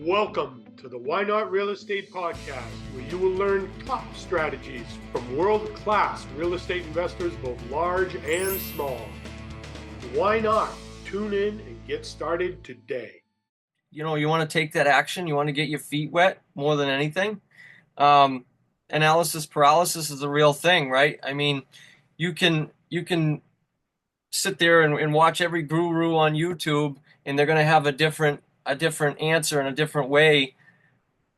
Welcome to the Why Not Real Estate Podcast, where you will learn top strategies from world-class real estate investors, both large and small. Why not? Tune in and get started today. You want to take that action. You want to get your feet wet more than anything. Analysis paralysis is a real thing, right? I mean, you can sit there and watch every guru on YouTube, and they're going to have a different answer and a different way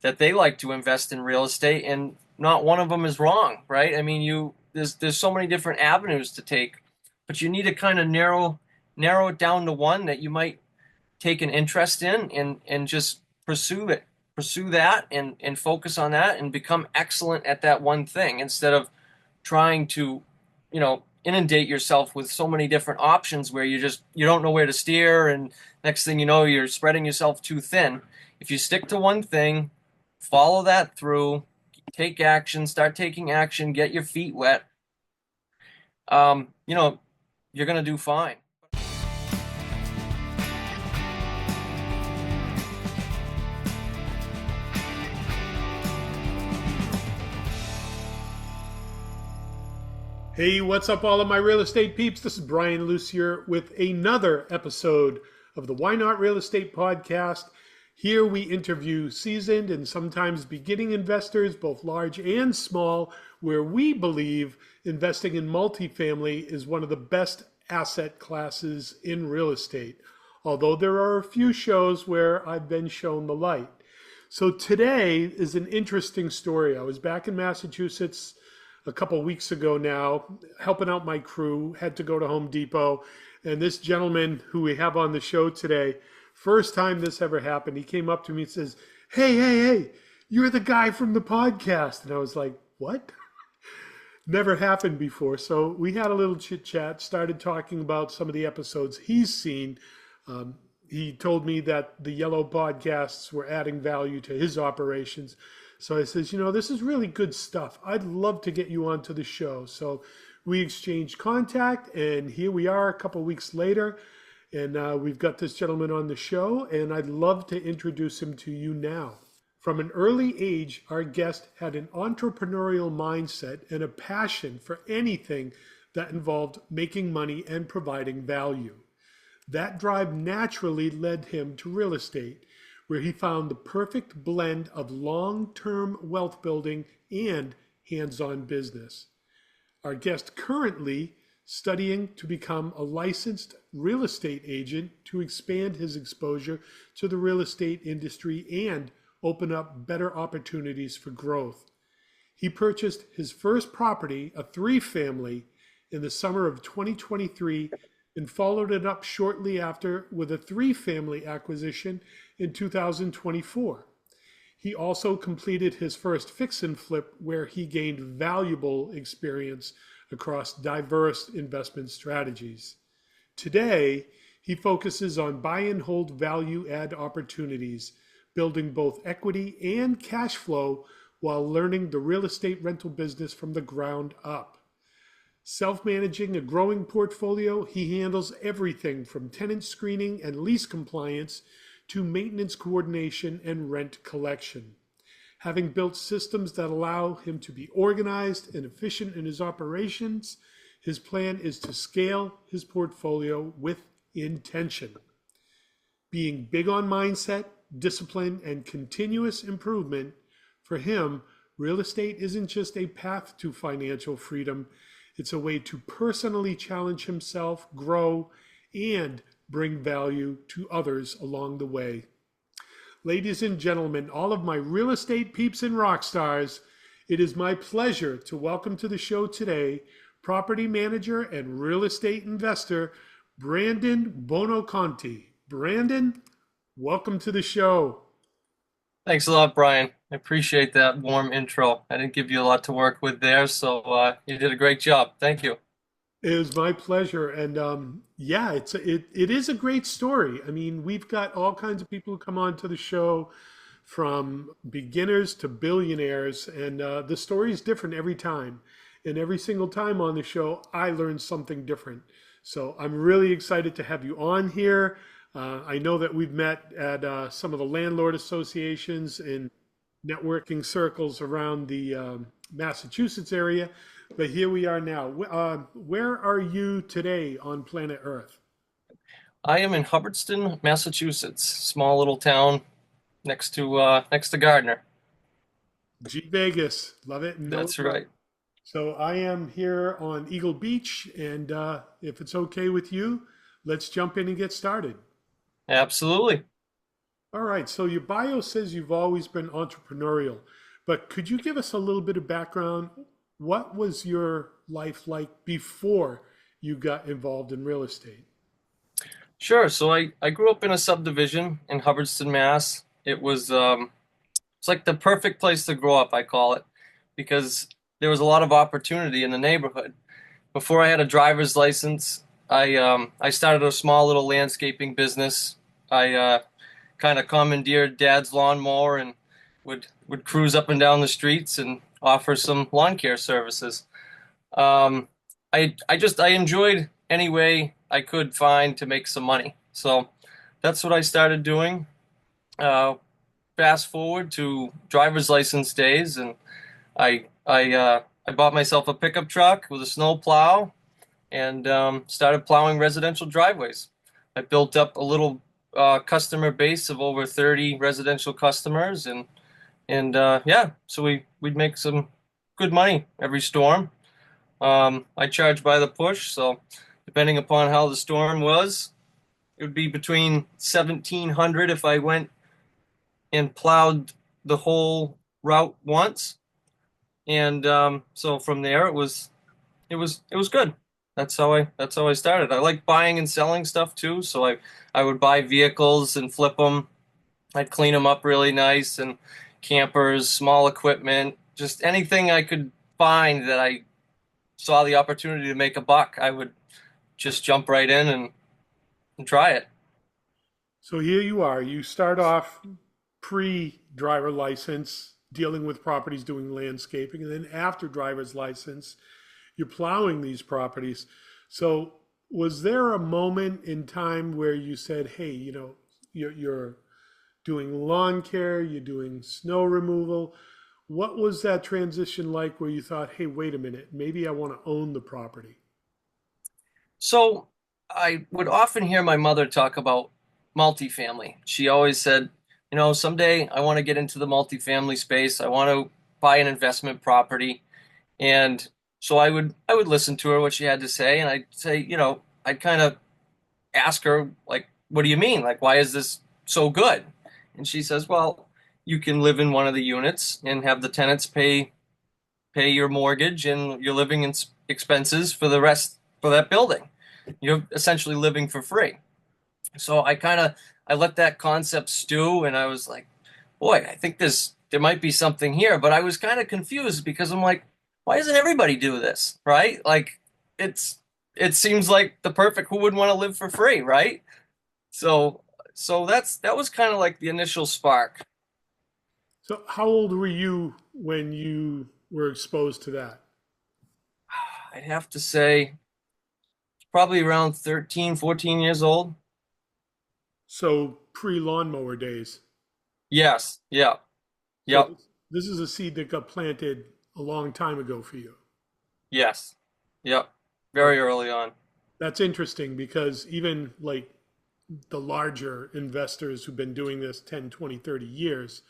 that they like to invest in real estate, and not one of them is wrong, right? I mean, there's so many different avenues to take, but you need to kind of narrow it down to one that you might take an interest in, and just pursue that, and focus on that and become excellent at that one thing, instead of trying to inundate yourself with so many different options where you don't know where to steer, and next thing you know, you're spreading yourself too thin. If you stick to one thing, follow that through, take action, start taking action, get your feet wet, you're going to do fine. Hey, what's up, all of my real estate peeps? This is Brian Lucier with another episode of the Why Not Real Estate Podcast. Here we interview seasoned and sometimes beginning investors, both large and small, where we believe investing in multifamily is one of the best asset classes in real estate. Although there are a few shows where I've been shown the light. So today is an interesting story. I was back in Massachusetts a couple weeks ago now, helping out my crew, had to go to Home Depot. And this gentleman who we have on the show today, first time this ever happened, he came up to me and says, hey, you're the guy from the podcast. And I was like, what? Never happened before. So we had a little chit chat, started talking about some of the episodes he's seen. He told me that the yellow podcasts were adding value to his operations. So I says, this is really good stuff. I'd love to get you onto the show. So we exchanged contact, and here we are a couple weeks later. And we've got this gentleman on the show, and I'd love to introduce him to you now. From an early age, our guest had an entrepreneurial mindset and a passion for anything that involved making money and providing value. That drive naturally led him to real estate, where he found the perfect blend of long-term wealth building and hands-on business. Our guest currently studying to become a licensed real estate agent to expand his exposure to the real estate industry and open up better opportunities for growth. He purchased his first property, a 3-family, in the summer of 2023, and followed it up shortly after with a 3-family acquisition in 2024. He also completed his first fix and flip, where he gained valuable experience across diverse investment strategies. Today, he focuses on buy and hold value add opportunities, building both equity and cash flow while learning the real estate rental business from the ground up. Self-managing a growing portfolio, he handles everything from tenant screening and lease compliance to maintenance coordination and rent collection. Having built systems that allow him to be organized and efficient in his operations, his plan is to scale his portfolio with intention. Being big on mindset, discipline, and continuous improvement, for him, real estate isn't just a path to financial freedom. It's a way to personally challenge himself, grow, and bring value to others along the way. Ladies and gentlemen, all of my real estate peeps and rock stars, it is my pleasure to welcome to the show today property manager and real estate investor, Brandon Buoniconti. Brandon, welcome to the show. Thanks a lot, Brian. I appreciate that warm intro. I didn't give you a lot to work with there, so you did a great job. Thank you. It was my pleasure. And yeah, it is a great story. I mean, we've got all kinds of people who come on to the show, from beginners to billionaires, and the story is different every time. And every single time on the show, I learn something different. So I'm really excited to have you on here. I know that we've met at some of the landlord associations and networking circles around the Massachusetts area, but here we are now. Where are you today on planet Earth? I am in Hubbardston, Massachusetts, small little town next to Gardner. G Vegas, love it and know it That's well. right. So I am here on Eagle Beach, and if it's okay with you, let's jump in and get started. Absolutely. All right, so your bio says you've always been entrepreneurial, but could you give us a little bit of background? What was your life like before you got involved in real estate? Sure. So I grew up in a subdivision in Hubbardston, Mass. It's like the perfect place to grow up, I call it, because there was a lot of opportunity in the neighborhood. Before I had a driver's license, I started a small little landscaping business. I kind of commandeered Dad's lawnmower and would cruise up and down the streets and offer some lawn care services. Um, I enjoyed any way I could find to make some money. So that's what I started doing. Uh, Fast forward to driver's license days, and I bought myself a pickup truck with a snow plow and started plowing residential driveways. I built up a little customer base of over 30 residential customers, and yeah, so we'd make some good money every storm. I charge by the push, so depending upon how the storm was, it would be between 1,700 if I went and plowed the whole route once, and so from there it was good. That's how I started. I like buying and selling stuff too, so I would buy vehicles and flip them. I'd clean them up really nice and campers, small equipment, just anything I could find that I saw the opportunity to make a buck, I would just jump right in and try it. So here you are. You start off pre-driver license, dealing with properties, doing landscaping, and then after driver's license, you're plowing these properties. So was there a moment in time where you said, "Hey, you're doing lawn care, you're doing snow removal"? What was that transition like where you thought, "Hey, wait a minute, maybe I want to own the property"? So I would often hear my mother talk about multifamily. She always said, someday I want to get into the multifamily space. I want to buy an investment property. And so I would listen to her what she had to say, and I'd say, I'd kind of ask her like, what do you mean? Like, why is this so good? And she says, well, you can live in one of the units and have the tenants pay your mortgage and your living expenses for the rest for that building. You're essentially living for free. So I let that concept stew, and I was like, boy, I think there might be something here. But I was kind of confused because I'm like, why doesn't everybody do this, right? Like, it's it seems like the perfect, who wouldn't want to live for free, right? So that was kind of like the initial spark. So how old were you when you were exposed to that? I'd have to say probably around 13, 14 years old. So pre-lawnmower days. Yes, yeah, So yep, this is a seed that got planted a long time ago for you. yes, yep, So very early on. that's interesting because even like the larger investors who've been doing this 10, 20, 30 years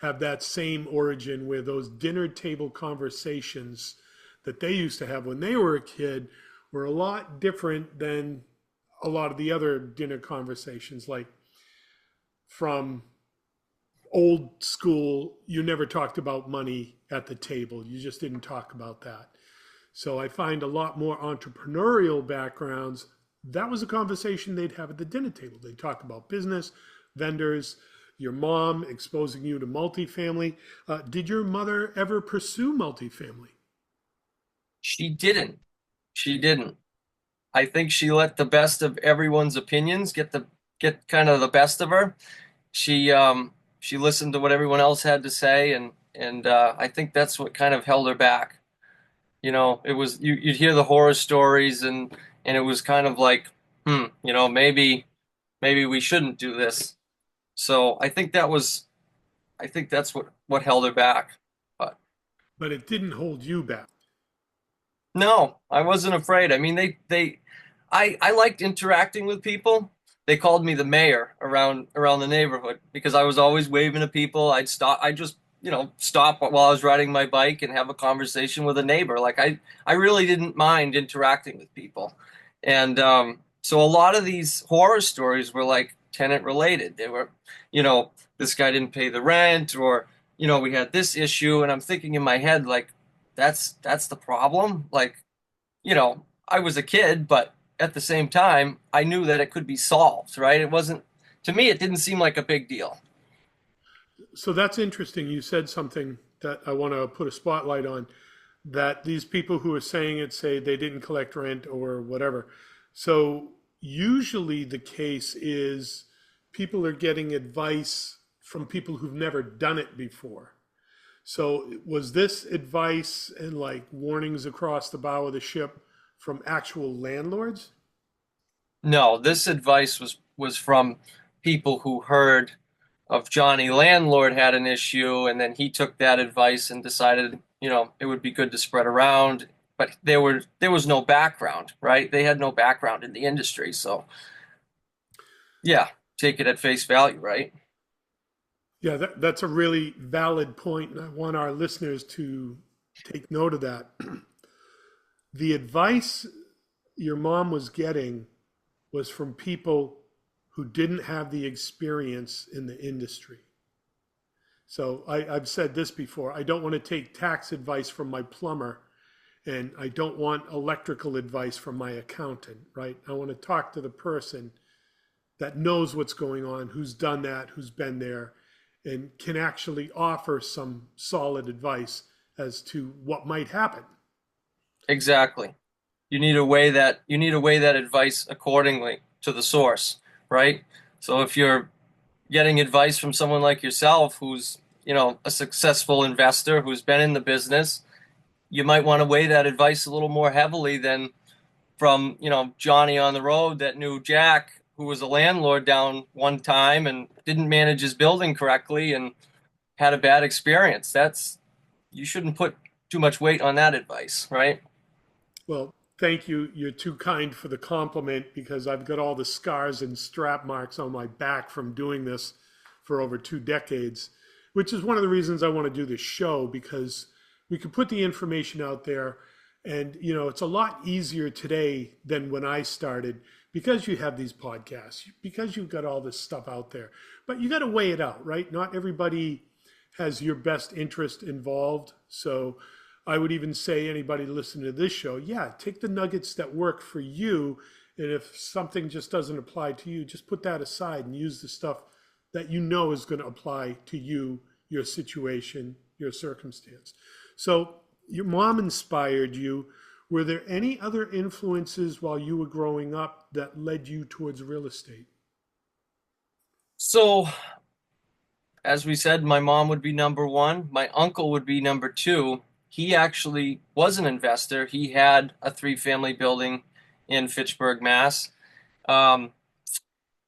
have that same origin where those dinner table conversations that they used to have when they were a kid were a lot different than a lot of the other dinner conversations. Like from old school, you never talked about money at the table. You just didn't talk about that. So I find a lot more entrepreneurial backgrounds. That was a conversation they'd have at the dinner table. They'd talk about business, vendors, your mom exposing you to multifamily. Did your mother ever pursue multifamily? She didn't. She didn't. I think she let the best of everyone's opinions get kind of the best of her. She listened to what everyone else had to say, and I think that's what kind of held her back. It was you'd hear the horror stories, and it was kind of like, maybe. maybe we shouldn't do this. So I think that's what held her back. But But it didn't hold you back. no, I wasn't afraid. I mean, I liked interacting with people. They called me the mayor around the neighborhood because I was always waving to people. I'd just, stop while I was riding my bike and have a conversation with a neighbor. Like I really didn't mind interacting with people. And so a lot of these horror stories were like tenant related. They were, this guy didn't pay the rent, or, we had this issue. And I'm thinking in my head, like, that's the problem. Like, I was a kid, but at the same time, I knew that it could be solved, right? It wasn't, to me, it didn't seem like a big deal. So that's interesting. You said something that I want to put a spotlight on, that these people who are saying it say they didn't collect rent or whatever. So usually the case is people are getting advice from people who've never done it before. So was this advice and like warnings across the bow of the ship from actual landlords? No, this advice was from people who heard of Johnny Landlord had an issue, and then he took that advice and decided, it would be good to spread around. But there was no background, right? They had no background in the industry, so yeah, take it at face value, right? Yeah, that's a really valid point, and I want our listeners to take note of that. The advice your mom was getting was from people who didn't have the experience in the industry. So I've said this before. I don't want to take tax advice from my plumber, and I don't want electrical advice from my accountant, right? I want to talk to the person that knows what's going on, who's done that, who's been there, and can actually offer some solid advice as to what might happen. Exactly. You need to weigh that advice accordingly to the source, right? So if you're getting advice from someone like yourself who's, a successful investor who's been in the business, you might want to weigh that advice a little more heavily than from, Johnny on the road that knew Jack, who was a landlord down one time and didn't manage his building correctly and had a bad experience. You shouldn't put too much weight on that advice, right? Well, thank you. You're too kind for the compliment because I've got all the scars and strap marks on my back from doing this for over 2 decades, which is one of the reasons I want to do this show because we can put the information out there. And, it's a lot easier today than when I started because you have these podcasts, because you've got all this stuff out there. But you got to weigh it out, right? Not everybody has your best interest involved. So I would even say anybody listening to this show, yeah, take the nuggets that work for you. And if something just doesn't apply to you, just put that aside and use the stuff that you know is going to apply to you, your situation, your circumstance. So your mom inspired you. Were there any other influences while you were growing up that led you towards real estate? So, as we said, my mom would be number one. My uncle would be number two. He actually was an investor. He had a three-family building in Fitchburg, Mass. Um,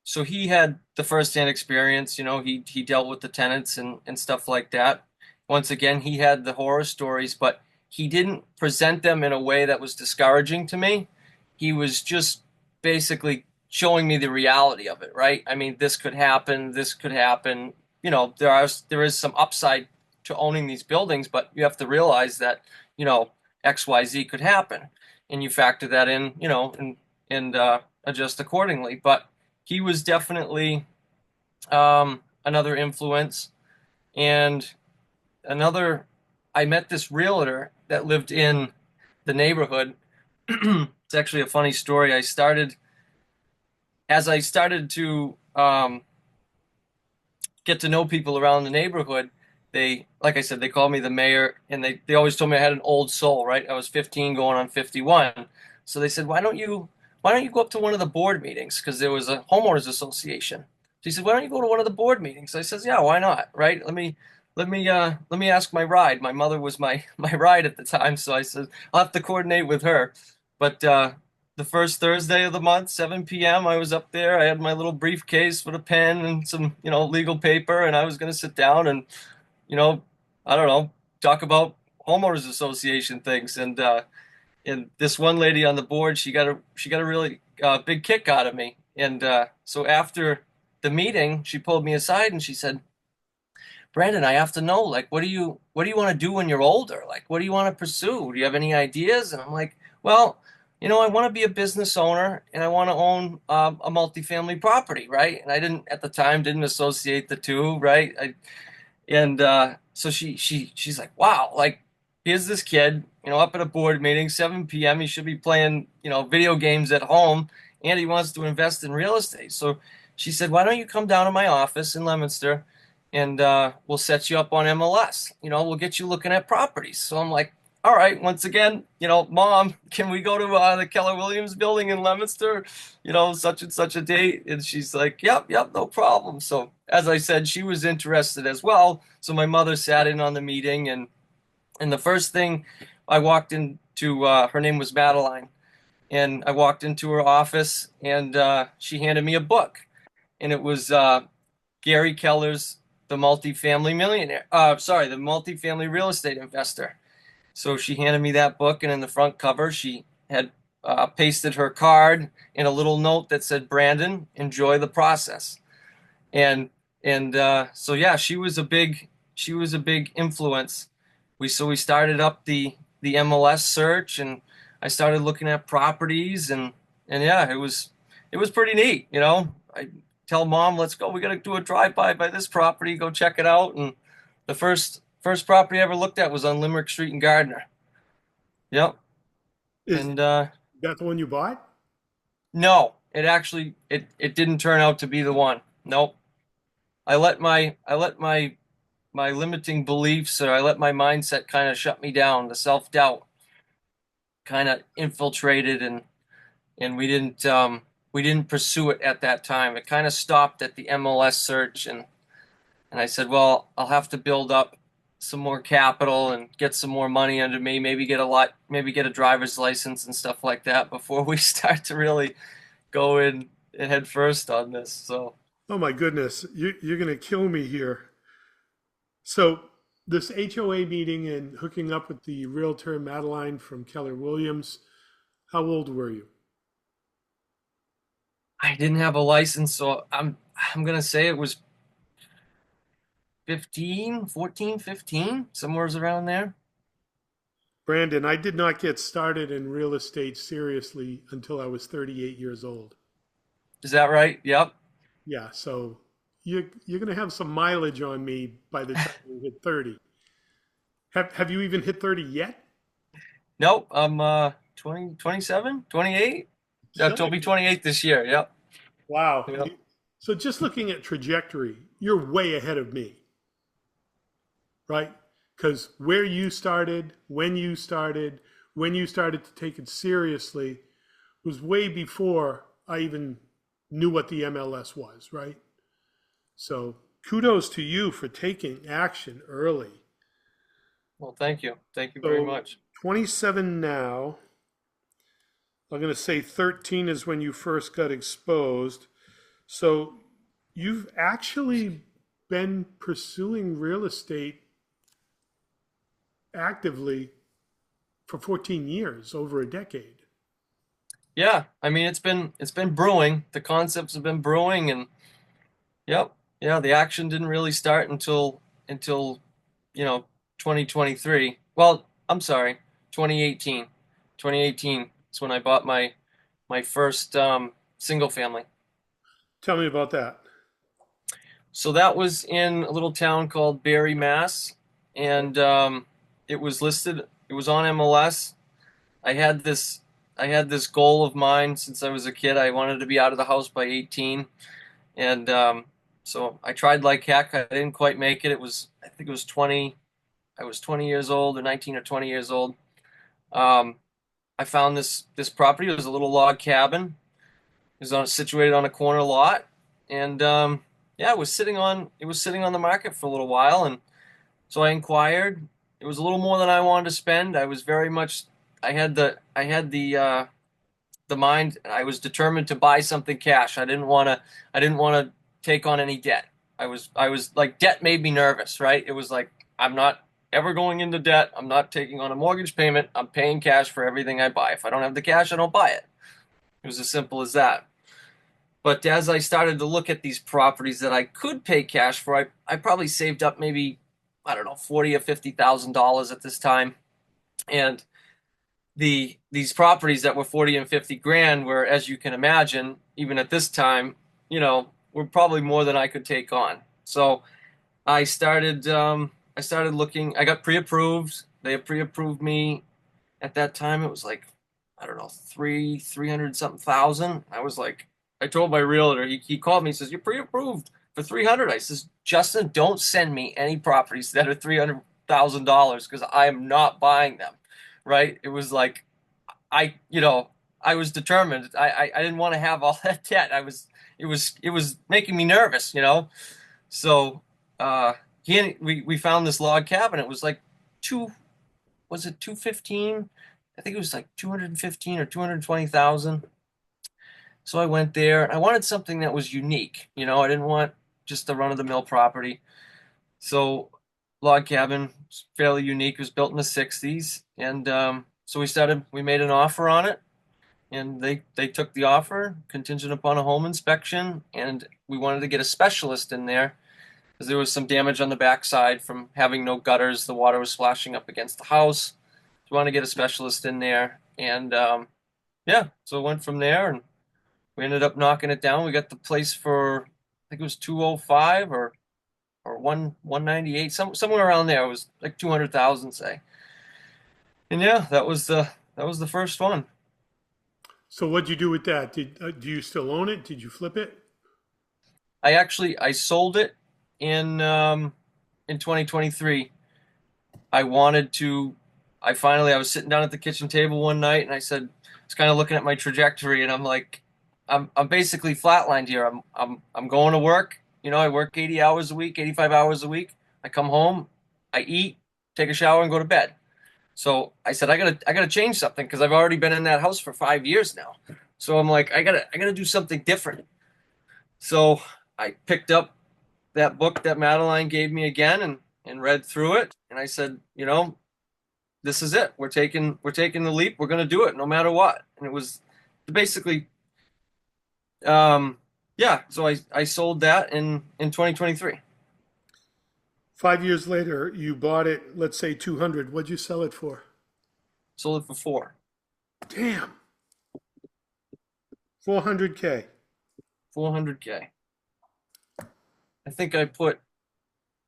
so he had the first-hand experience. He dealt with the tenants and stuff like that. Once again, he had the horror stories, but he didn't present them in a way that was discouraging to me. He was just basically showing me the reality of it, right? I mean, this could happen, this could happen. There is some upside to owning these buildings, but you have to realize that, XYZ could happen. And you factor that in, and adjust accordingly. But he was definitely another influence. And another, I met this realtor that lived in the neighborhood. It's actually a funny story. As I started to get to know people around the neighborhood, like I said, they called me the mayor, and they always told me I had an old soul, right? I was 15 going on 51. So they said, why don't you go up to one of the board meetings? Because there was a homeowners association. So he said, why don't you go to one of the board meetings? I says, yeah, why not? Right? Let me ask my ride. My mother was my my ride at the time, so I said I'll have to coordinate with her. But the first Thursday of the month, 7 p.m. I was up there. I had my little briefcase with a pen and some, legal paper, and I was going to sit down and, you know, I don't know, talk about homeowners association things. And this one lady on the board, she got a really big kick out of me. And so after the meeting, she pulled me aside and she said, "Brandon, I have to know, like, what do you want to do when you're older? Like, what do you want to pursue? Do you have any ideas?" And I'm like, "Well, I want to be a business owner and I want to own a multifamily property, right?" And I didn't at the time didn't associate the two, right? And so she's like, "Wow, like here's this kid, up at a board meeting, 7 p.m. He should be playing, video games at home, and he wants to invest in real estate." So she said, "Why don't you come down to my office in Leominster, and we'll set you up on MLS. We'll get you looking at properties." So I'm like, "All right." Once again, Mom, can we go to the Keller Williams building in Leominster? Such and such a date. And she's like, "Yep, yep, no problem." So as I said, she was interested as well. So my mother sat in on the meeting, and the first thing I walked into, her name was Madeline, and I walked into her office, and she handed me a book, and it was Gary Keller's The Multifamily Millionaire. Sorry, The Multifamily Real Estate Investor. So she handed me that book, and in the front cover, she had pasted her card and a little note that said, "Brandon, enjoy the process." And so yeah, she was a big influence. We started up the MLS search, and I started looking at properties, and yeah, it was pretty neat. I tell Mom, "Let's go. We got to do a drive by this property, go check it out." And the first property I ever looked at was on Limerick Street in Gardner. Yep. Is And that the one you bought? no, it didn't turn out to be the one. Nope. I let my limiting beliefs, or I let my mindset kind of shut me down. The self-doubt kind of infiltrated, and we didn't pursue it at that time. It kind of stopped at the MLS search, and I said, "Well, I'll have to build up some more capital and get some more money under me, maybe get a driver's license and stuff like that before we start to really go in head first on this." So Oh my goodness, you're going to kill me here. So this HOA meeting and hooking up with the realtor Madeline from Keller Williams, how old were you? I didn't have a license, so I'm gonna say it was 15, 14, 15, somewhere around there. Brandon, I did not get started in real estate seriously until I was 38 years old. Is that right? Yep. Yeah, so you're going to have some mileage on me by the time you hit 30. Have you even hit 30 yet? Nope. I'm 20, 27, 28. I'll be Silly. 28 this year. Yep. Wow. Yep. So just looking at trajectory, you're way ahead of me, right? Because where you started, when you started to take it seriously, was way before I even knew what the MLS was, right? So kudos to you for taking action early. Well, thank you. Thank you very So much. 27 now. I'm going to say 13 is when you first got exposed. So you've actually been pursuing real estate actively for 14 years, over a decade. Yeah. I mean, it's been brewing. The concepts have been brewing, and yep. Yeah, the action didn't really start until you know 2023. Well, I'm sorry, 2018. 2018 is when I bought my first single family. Tell me about that. So that was in a little town called Barry, Mass, and it was listed. It was on MLS. I had this I had this goal of mine since I was a kid. I wanted to be out of the house by 18, and so I tried like heck. I didn't quite make it. I think it was 20. I was 20 years old, or 19 or 20 years old. Um, I found this property. It was a little log cabin. It was situated on a corner lot, and yeah, it was sitting on the market for a little while, and so I inquired. It was a little more than I wanted to spend. I was very much. I had the the mind. I was determined to buy something cash. I didn't want to take on any debt. I was like, debt made me nervous, right? It was like, I'm not ever going into debt. I'm not taking on a mortgage payment. I'm paying cash for everything I buy. If I don't have the cash, I don't buy it. It was as simple as that. But as I started to look at these properties that I could pay cash for, I probably saved up maybe, I don't know, 40 or $50,000 at this time. And these properties that were 40 and 50 grand were, as you can imagine, even at this time, were probably more than I could take on. So I started looking. I got pre-approved. They pre-approved me at that time. It was like, I don't know, 300 something thousand. I was like, I told my realtor, he called me, he says, you're pre-approved for 300. I says, Justin, don't send me any properties that are $300,000 because I am not buying them. Right? It was like, I, you know, I was determined. I didn't want to have all that debt. It was making me nervous. So, we found this log cabin. It was like was it 215? I think it was like 215 or 220,000. So I went there. I wanted something that was unique. I didn't want just a run of the mill property. So log cabin was fairly unique. It was built in the 60s. And so we made an offer on it. And they took the offer contingent upon a home inspection. And we wanted to get a specialist in there because there was some damage on the backside from having no gutters. The water was splashing up against the house. So we wanted to get a specialist in there. And yeah, so it went from there. And we ended up knocking it down. We got the place for, I think it was 205 or 198, somewhere around there. It was like 200,000, say. And yeah, that was the first one. So what'd you do with that? Do you still own it? Did you flip it? I sold it in 2023. I wanted to. I was sitting down at the kitchen table one night, and I said, I was kind of looking at my trajectory, and I'm like, I'm basically flatlined here. I'm going to work. I work 80 hours a week, 85 hours a week. I come home, I eat, take a shower, and go to bed. So I said, I gotta change something because I've already been in that house for 5 years now. So I'm like, I gotta do something different. So I picked up that book that Madeline gave me again and read through it. And I said, this is it. We're taking the leap. We're gonna do it no matter what. And it was basically, yeah. So I sold that in 2023. 5 years later, you bought it, let's say 200. What'd you sell it for? Sold it for four. Damn, 400K. 400K. I think I put,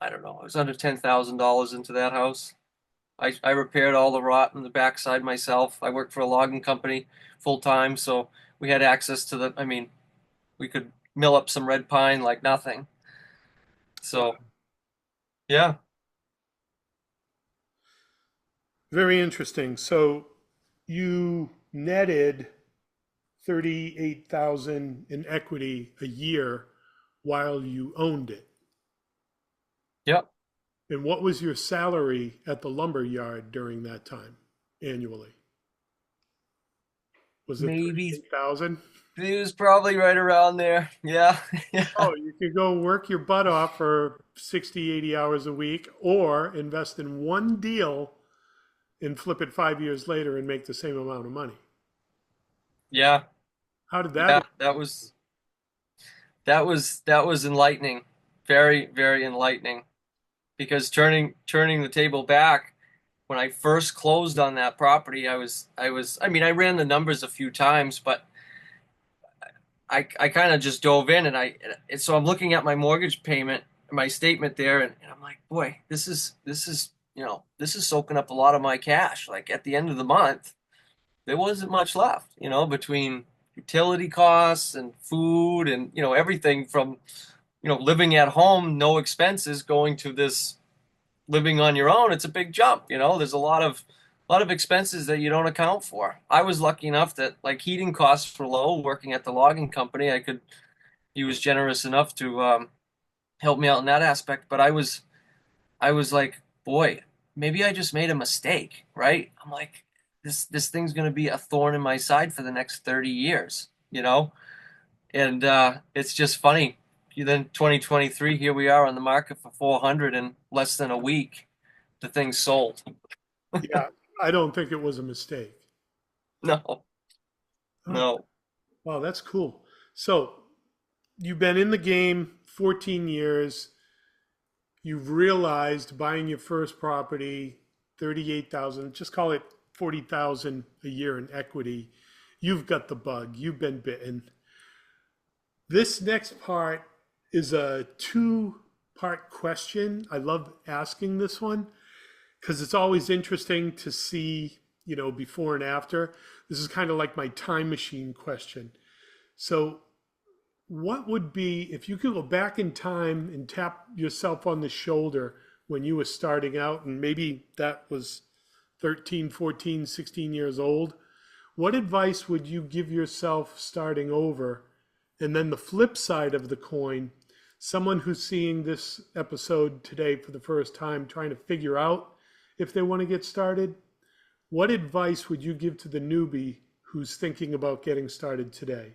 I don't know, it was under $10,000 into that house. I repaired all the rot in the backside myself. I worked for a logging company full time, so we had access to I mean, we could mill up some red pine like nothing. So, yeah. Very interesting. So you netted 38,000 in equity a year while you owned it. Yep. And what was your salary at the lumber yard during that time annually? Was it Maybe 38,000? it was probably right around there. Yeah. Yeah. Oh, you could go work your butt off for 60, 80 hours a week or invest in one deal and flip it 5 years later and make the same amount of money. Yeah. How did that Yeah. work? That was enlightening. Very, very enlightening. Because turning the table back, when I first closed on that property, I mean, I ran the numbers a few times, but I kind of just dove in and so I'm looking at my mortgage payment, my statement there, and I'm like, boy, this is soaking up a lot of my cash. Like at the end of the month, there wasn't much left, between utility costs and food and everything from living at home, no expenses, going to this living on your own. It's a big jump. There's a lot of expenses that you don't account for. I was lucky enough that like heating costs were low working at the logging company. He was generous enough to help me out in that aspect. But I was like, boy, maybe I just made a mistake, right? I'm like, this thing's going to be a thorn in my side for the next 30 years, you know? And it's just funny. Then 2023, here we are on the market for 400 in less than a week. The thing's sold. Yeah, I don't think it was a mistake. No, Oh, no. wow, that's cool. So you've been in the game 14 years. You've realized buying your first property, 38,000, just call it 40,000 a year in equity. You've got the bug. You've been bitten. This next part is a two-part question. I love asking this one because it's always interesting to see, before and after. This is kind of like my time machine question. So, what would be, if you could go back in time and tap yourself on the shoulder when you were starting out, and maybe that was 13, 14, 16 years old, what advice would you give yourself starting over? And then the flip side of the coin, someone who's seeing this episode today for the first time, trying to figure out if they want to get started, what advice would you give to the newbie who's thinking about getting started today?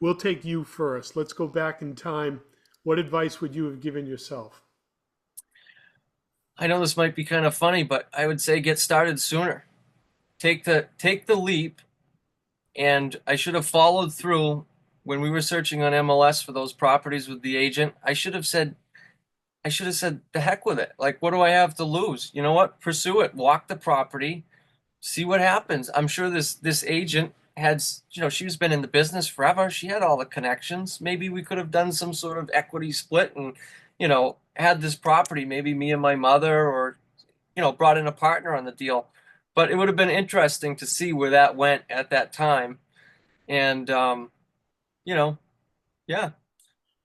We'll take you first. Let's go back in time. What advice would you have given yourself? I know this might be kind of funny, but I would say get started sooner. Take the leap, and I should have followed through when we were searching on MLS for those properties with the agent. I should have said the heck with it. Like, what do I have to lose? You know what? Pursue it. Walk the property. See what happens. I'm sure this agent had, she's been in the business forever. She had all the connections. Maybe we could have done some sort of equity split and, had this property, maybe me and my mother, or, brought in a partner on the deal. But it would have been interesting to see where that went at that time. And, you know, yeah, So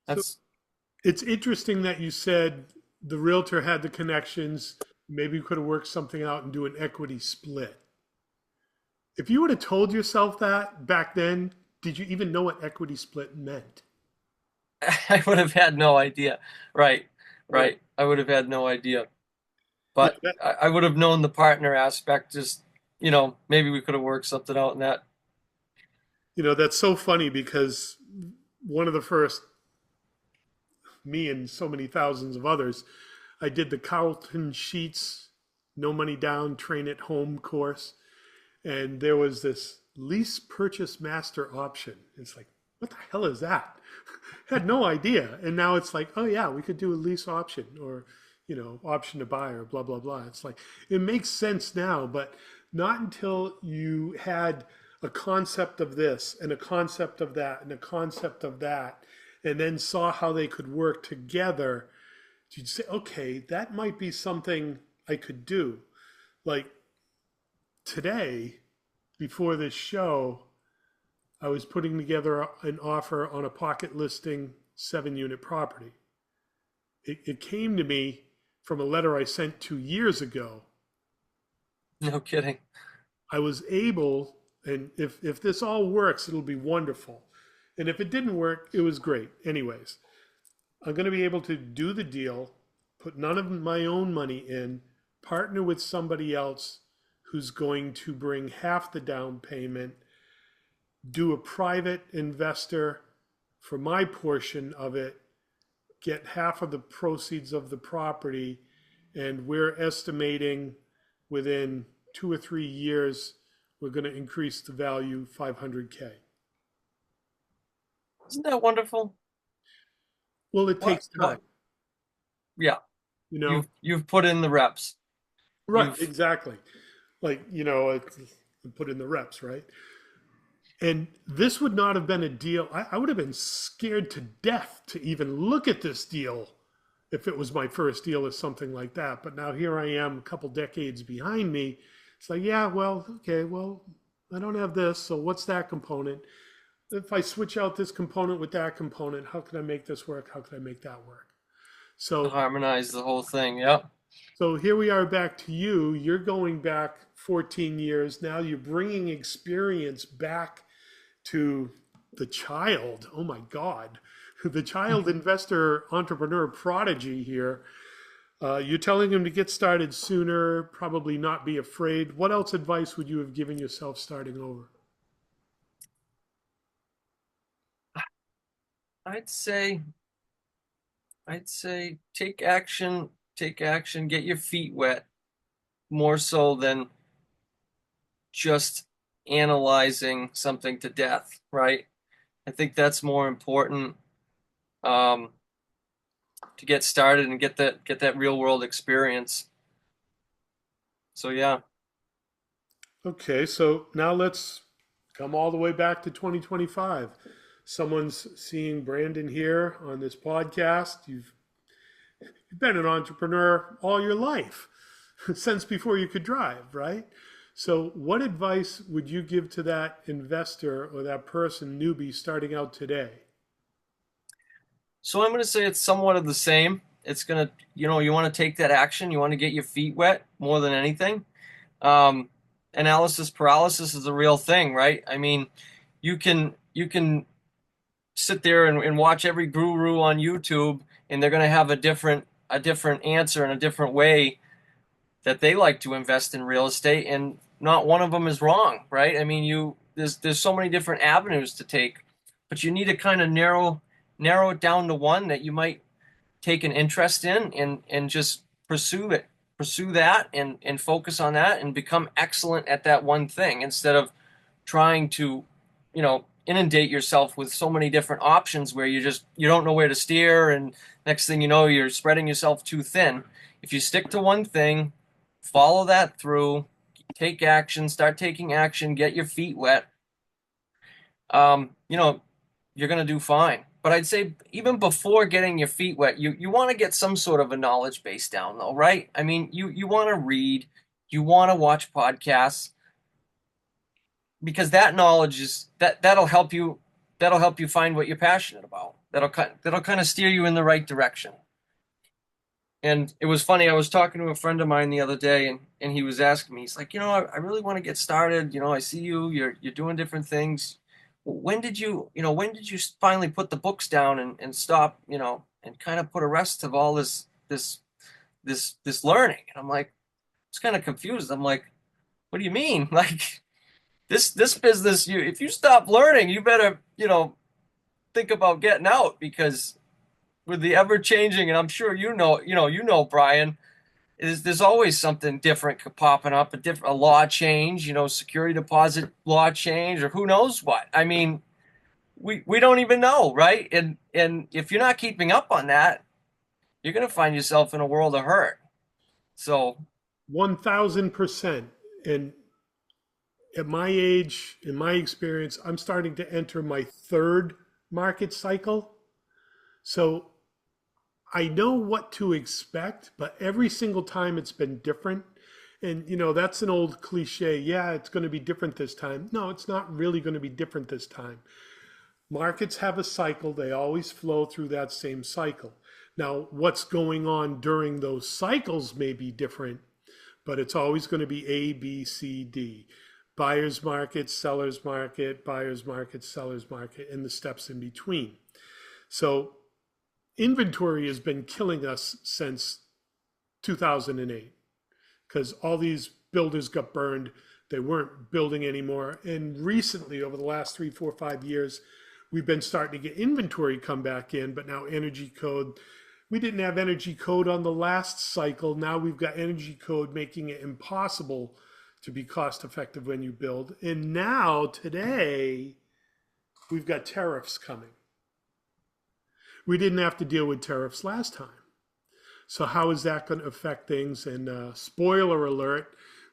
that's, it's interesting that you said the realtor had the connections. Maybe you could have worked something out and do an equity split. If you would have told yourself that back then, did you even know what equity split meant? I would have had no idea. Right, Right. right. I would have had no idea. Yeah, But I would have known the partner aspect. Just, maybe we could have worked something out in that. that's so funny because one of the first, me and so many thousands of others, I did the Carlton Sheets No Money Down Train at Home course. And there was this lease purchase master option. It's like, what the hell is that? Had no idea. And now it's like, oh yeah, we could do a lease option or, option to buy or blah, blah, blah. It's like, it makes sense now, but not until you had a concept of this and a concept of that and a concept of that, and then saw how they could work together, you'd say, okay, that might be something I could do. Like today, before this show, I was putting together an offer on a pocket listing 7 unit property. It came to me from a letter I sent 2 years ago. No kidding. I was able, and if this all works, it'll be wonderful. And if it didn't work, it was great. Anyways, I'm going to be able to do the deal, put none of my own money in, partner with somebody else who's going to bring half the down payment, do a private investor for my portion of it, get half of the proceeds of the property, and we're estimating within 2 or 3 years we're going to increase the value 500K. Isn't that wonderful? Well, it What? takes time, What? Yeah. you know? You've put in the reps. Right, You've exactly. Like, put in the reps, right? And this would not have been a deal. I would have been scared to death to even look at this deal if it was my first deal or something like that. But now here I am, a couple decades behind me. It's like, yeah, well, okay, well, I don't have this. So what's that component? If I switch out this component with that component, how can I make this work? How can I make that work? So harmonized the whole thing. Yep. So here we are back to you. You're going back 14 years. Now you're bringing experience back to the child. Oh my God. The child investor entrepreneur prodigy here. You're telling him to get started sooner, probably not be afraid. What else advice would you have given yourself starting over? I'd say I'd say take action, get your feet wet more so than just analyzing something to death, right? I think that's more important um, to get started and get that real world experience. So yeah. Okay, so now let's come all the way back to 2025. Someone's seeing Brandon here on this podcast. You've been an entrepreneur all your life, since before you could drive, right? So, what advice would you give to that investor or that person newbie starting out today? So I'm going to say it's somewhat of the same. It's going to, you want to take that action. You want to get your feet wet more than anything. Um, Analysis paralysis is a real thing, right? I mean, you can sit there and watch every guru on YouTube, and they're going to have a different answer and a different way that they like to invest in real estate, and not one of them is wrong, right? I mean, there's so many different avenues to take, but you need to kind of narrow it down to one that you might take an interest in and just pursue that and focus on that and become excellent at that one thing instead of trying to inundate yourself with so many different options where you don't know where to steer, and next thing you know you're spreading yourself too thin. If you stick to one thing, follow that through, take action, start taking action, get your feet wet, um, you know, you're going to do fine. But I'd say even before getting your feet wet, you want to get some sort of a knowledge base down, though, right? I mean, you want to read, you want to watch podcasts, because that knowledge that'll help you find what you're passionate about. That'll kind of steer you in the right direction. And it was funny. I was talking to a friend of mine the other day, and he was asking me. He's like, I really want to get started. I see you're doing different things. When did you finally put the books down and stop, and kind of put a rest of all this learning? And I'm like, I was kind of confused. I'm like, what do you mean? Like this business, if you stop learning, you better, think about getting out, because with the ever changing, and I'm sure Brian, is there's always something different popping up, a law change, security deposit law change, or who knows what. I mean, we don't even know, right? And if you're not keeping up on that, you're going to find yourself in a world of hurt. So 1000%. And at my age, in my experience, I'm starting to enter my third market cycle. So I know what to expect, but every single time it's been different. And, that's an old cliche. Yeah, it's going to be different this time. No, it's not really going to be different this time. Markets have a cycle, they always flow through that same cycle. Now, what's going on during those cycles may be different, but it's always going to be A, B, C, D. Buyer's market, seller's market, buyer's market, seller's market, and the steps in between. So inventory has been killing us since 2008 because all these builders got burned. They weren't building anymore. And recently, over the last 3, 4, 5 years, we've been starting to get inventory come back in, but now energy code. We didn't have energy code on the last cycle. Now we've got energy code making it impossible to be cost effective when you build. And now, today, we've got tariffs coming. We didn't have to deal with tariffs last time. So how is that going to affect things? And spoiler alert,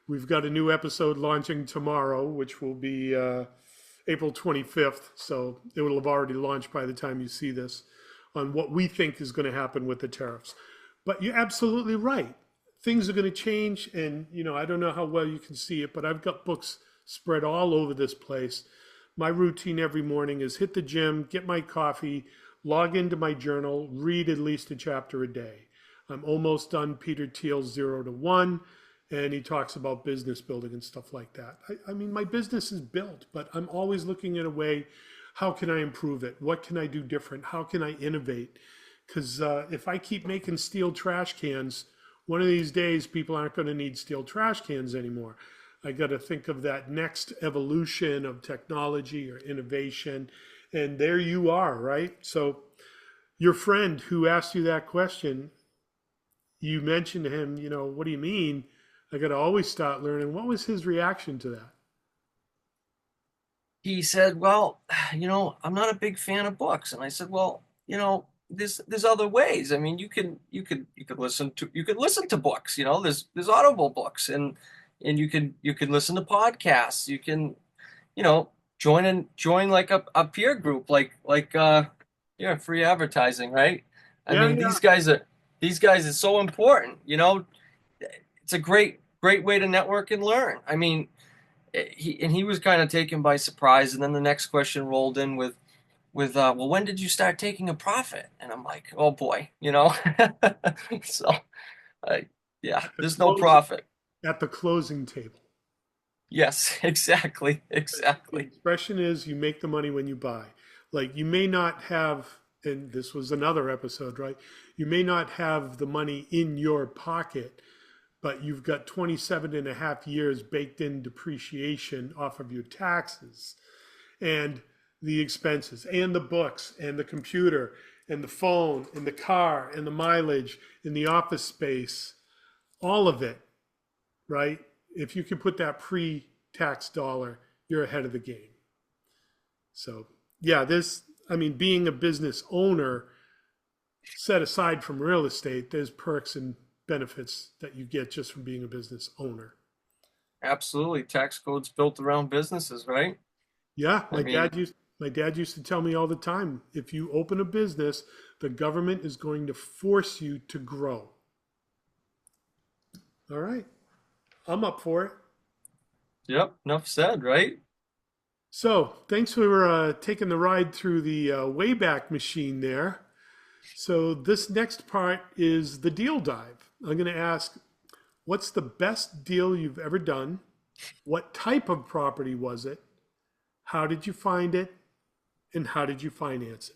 we've got a new episode launching tomorrow, which will be April 25th. So it will have already launched by the time you see this, on what we think is going to happen with the tariffs. But you're absolutely right. Things are going to change. And, I don't know how well you can see it, but I've got books spread all over this place. My routine every morning is hit the gym, get my coffee, log into my journal, read at least a chapter a day. I'm almost done Peter Thiel's 0 to 1, and he talks about business building and stuff like that. I mean, my business is built, but I'm always looking at a way, how can I improve it? What can I do different? How can I innovate? Because if I keep making steel trash cans one of these days, people aren't going to need steel trash cans anymore. I got to think of that next evolution of technology or innovation. And there you are, right? So, your friend who asked you that question, you mentioned to him, what do you mean? I got to always start learning. What was his reaction to that? He said, "Well, I'm not a big fan of books." And I said, "Well, there's other ways. I mean, you could listen to books. There's audible books, and you could listen to podcasts. You can, you know, join like a peer group, yeah, free advertising, right? I Yeah, mean, yeah. these guys are so important. It's a great way to network and learn. I mean, he was kind of taken by surprise, and then the next question rolled in with well, when did you start taking a profit? And I'm like, oh boy, so I yeah, At the there's no closing, profit. at the closing table. Yes, exactly, The exactly. expression is you make the money when you buy. Like you may not have, and this was another episode, right? You may not have the money in your pocket, but you've got 27 and a half years baked in depreciation off of your taxes and the expenses and the books and the computer and the phone and the car and the mileage and the office space, all of it, right? If you can put that pre-tax dollar, you're ahead of the game. So, yeah, I mean, being a business owner, set aside from real estate, there's perks and benefits that you get just from being a business owner. Absolutely. Tax codes built around businesses, right? Yeah, I mean, my dad used to tell me all the time, if you open a business, the government is going to force you to grow. All right, I'm up for it. yep, enough said, right? So, thanks for taking the ride through the Wayback Machine there. So, this next part is the deal dive. I'm going to ask, what's the best deal you've ever done? What type of property was it? How did you find it? And how did you finance it?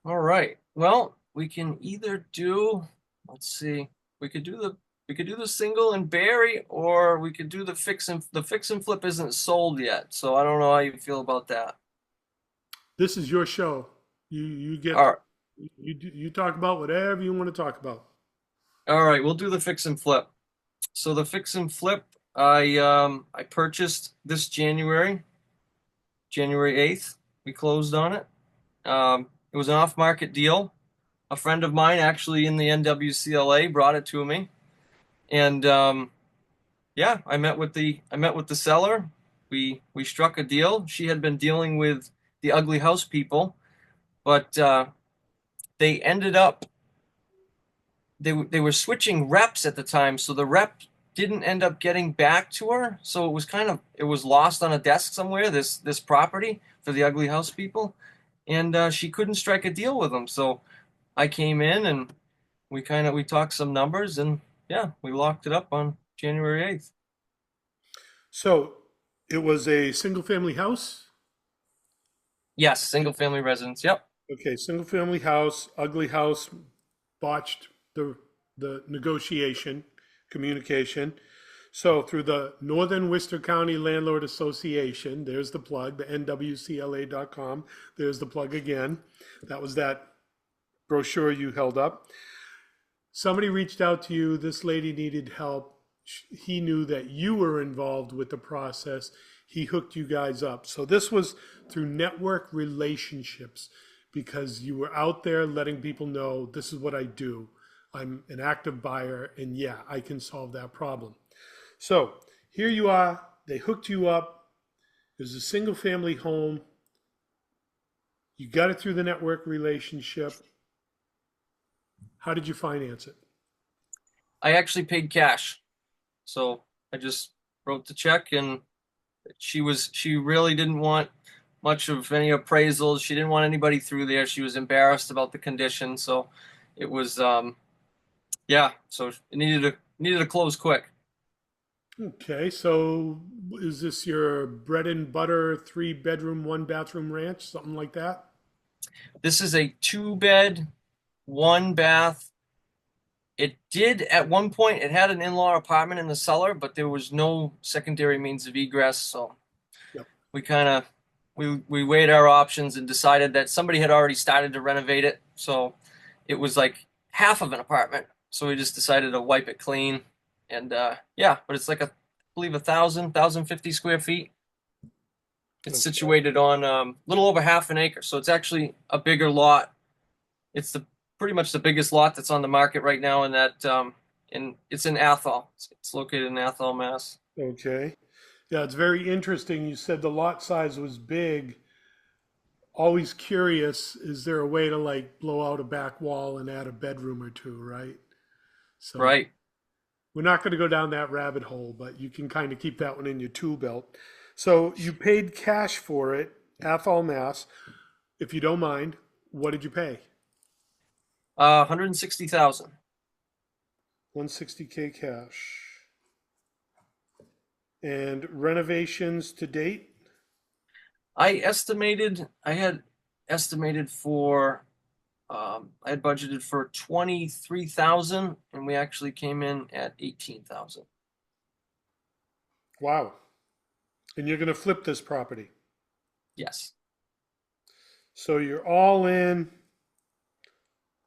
All right. Well, we can either do, let's see, we could do the we could do the single and bury, or we could do the fix and flip isn't sold yet. So I don't know how you feel about that. This is your show. You get All right. you talk about whatever you want to talk about. All right, we'll do the fix and flip. So the fix and flip, I purchased this January 8th. We closed on it. It was an off-market deal. A friend of mine actually in the NWCLA brought it to me. And yeah, I met with the seller. We struck a deal. She had been dealing with the ugly house people, but they ended up they were switching reps at the time, so the rep didn't end up getting back to her. So it was lost on a desk somewhere. This property for the ugly house people, and she couldn't strike a deal with them. So I came in and we talked some numbers, and yeah, we locked it up on January 8th. So it was a single family house. Yes, single family residence. Yep. Okay, single family house, ugly house, botched the negotiation, communication. So through the Northern Worcester County Landlord Association, there's the plug, the nwcla.com. There's the plug again. That was that brochure you held up. Somebody reached out to you. This lady needed help. He knew that you were involved with the process. He hooked you guys up. So this was through network relationships because you were out there letting people know this is what I do. I'm an active buyer, and yeah, I can solve that problem. So here you are. They hooked you up. It was a single family home. You got it through the network relationship. How did you finance it? I actually paid cash. So I just wrote the check, and she really didn't want much of any appraisals. She didn't want anybody through there. She was embarrassed about the condition. So it was yeah, so it needed to close quick. Okay, so is this your bread and butter, 3 bedroom, 1 bathroom ranch, something like that? This is a 2 bed, 1 bath, It did at one point. It had an in-law apartment in the cellar, but there was no secondary means of egress. So Yep. we kind of we weighed our options and decided that somebody had already started to renovate it. So it was like half of an apartment. So we just decided to wipe it clean. And yeah, but it's like I believe 1,050 square feet. It's Okay. situated on little over half an acre. So it's actually a bigger lot. It's the pretty much the biggest lot that's on the market right now in that it's in Athol. It's located in Athol, Mass. Okay. Yeah, it's very interesting. You said the lot size was big. Always curious, is there a way to like blow out a back wall and add a bedroom or two, right? So Right. we're not going to go down that rabbit hole, but you can kind of keep that one in your tool belt. So you paid cash for it, Athol, Mass. If you don't mind, what did you pay? 160,000. 160K cash. And renovations to date? I had estimated for I had budgeted for 23,000 and we actually came in at 18,000. Wow. And you're going to flip this property. Yes. So you're all in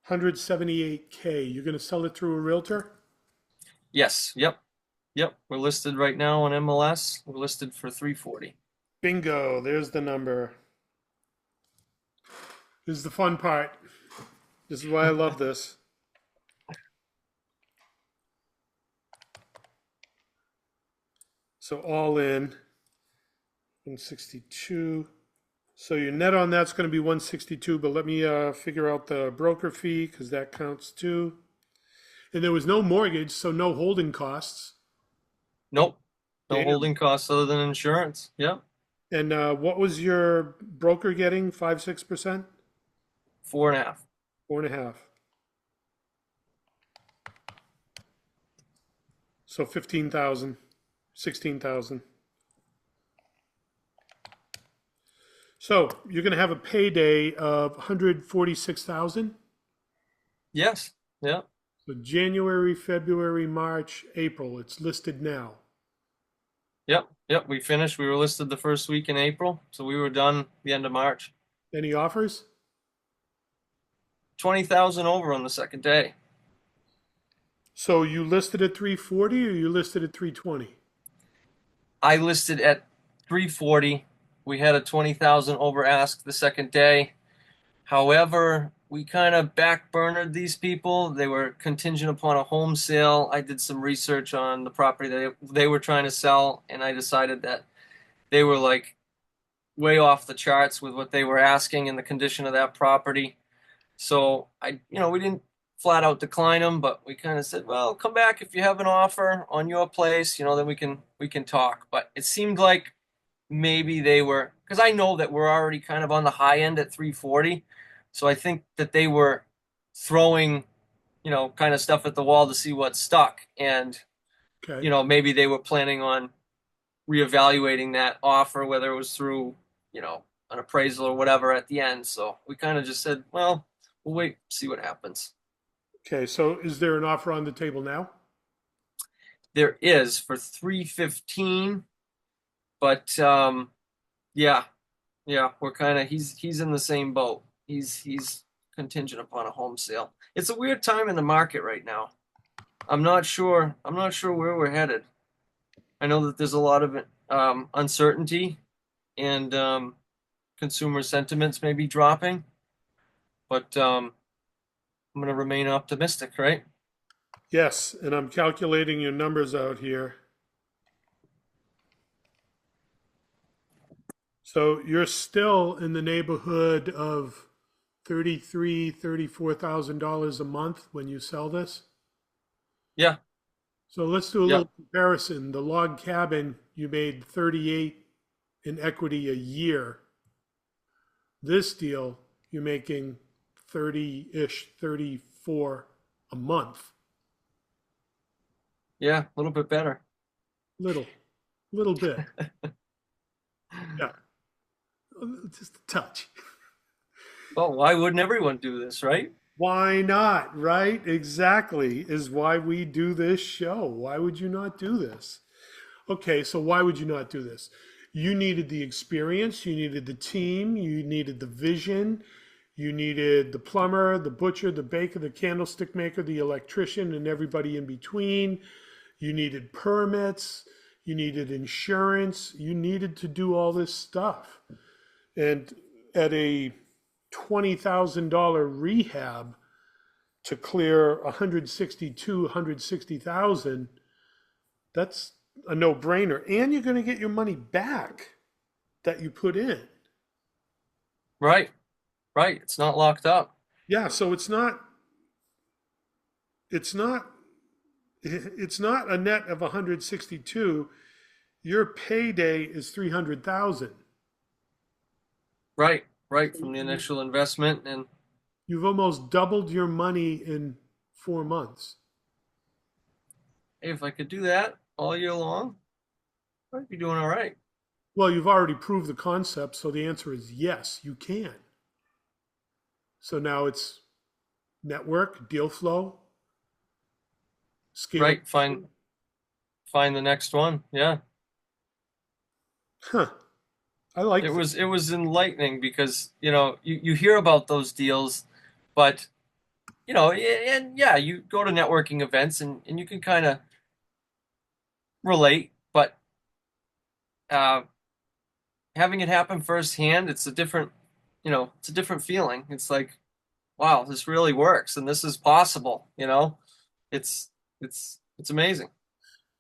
178K. You're going to sell it through a realtor? Yes. Yep. Yep. We're listed right now on MLS. We're listed for 340. Bingo. There's the number. This is the fun part. This is why I love this. So all in 162. So your net on that's going to be 162, but let me figure out the broker fee because that counts too. And there was no mortgage, so no holding costs. Nope. No Damn. holding costs other than insurance. Yep. And what was your broker getting? 5, 6%? 4.5. 4.5. So 15,000, 16,000. So you're going to have a payday of 146,000. Yes. Yep. So January, February, March, April. It's listed now. Yep. Yep. We finished. We were listed the first week in April, so we were done the end of March. Any offers? 20,000 over on the second day. So you listed at 340 or you listed at 320? I listed at 340. We had a 20,000 over ask the second day. However, we kind of backburnered these people. They were contingent upon a home sale. I did some research on the property that they were trying to sell, and I decided that they were like way off the charts with what they were asking and the condition of that property. So we didn't flat out decline them, but we kind of said, well, come back if you have an offer on your place, then we can talk. But it seemed like maybe they were, because I know that we're already kind of on the high end at 340. So I think that they were throwing, kind of stuff at the wall to see what stuck. And, Okay. maybe they were planning on reevaluating that offer, whether it was through, an appraisal or whatever at the end. So we kind of just said, well, we'll wait, see what happens. Okay. So is there an offer on the table now? There is for 315, but yeah, yeah, we're kind of he's in the same boat. He's contingent upon a home sale. It's a weird time in the market right now. I'm not sure where we're headed. I know that there's a lot of uncertainty and consumer sentiments may be dropping, but I'm going to remain optimistic, right? Yes. And I'm calculating your numbers out here. So you're still in the neighborhood of 33, $34,000 a month when you sell this. Yeah, So let's do a yeah, little comparison. The log cabin, you made 38 in equity a year. This deal, you're making 30-ish, 34 a month. yeah, a little bit better. Little, little bit. Yeah, just a touch. Well, why wouldn't everyone do this, right? Why not? Right? Exactly is why we do this show. Why would you not do this? Okay, so why would you not do this? You needed the experience, you needed the team, you needed the vision, you needed the plumber, the butcher, the baker, the candlestick maker, the electrician, and everybody in between. You needed permits, you needed insurance, you needed to do all this stuff. And at a $20,000 rehab to clear 160,000, that's a no-brainer. And you're going to get your money back that you put in. Right, right. It's not locked up. Yeah, so it's not it's not a net of 162. Your payday is 300,000. Right, right. From the initial investment. And You've almost doubled your money in 4 months. hey, if I could do that all year long, I'd be doing all right. Well, you've already proved the concept, so the answer is yes, you can. So now it's network, deal flow, scale. Right. Find the next one. Yeah. Huh. I like that. It was enlightening because, you hear about those deals, but and yeah, you go to networking events and you can kind of relate, but uh, having it happen firsthand, it's a different feeling. It's like, wow, this really works and this is possible. It's it's amazing.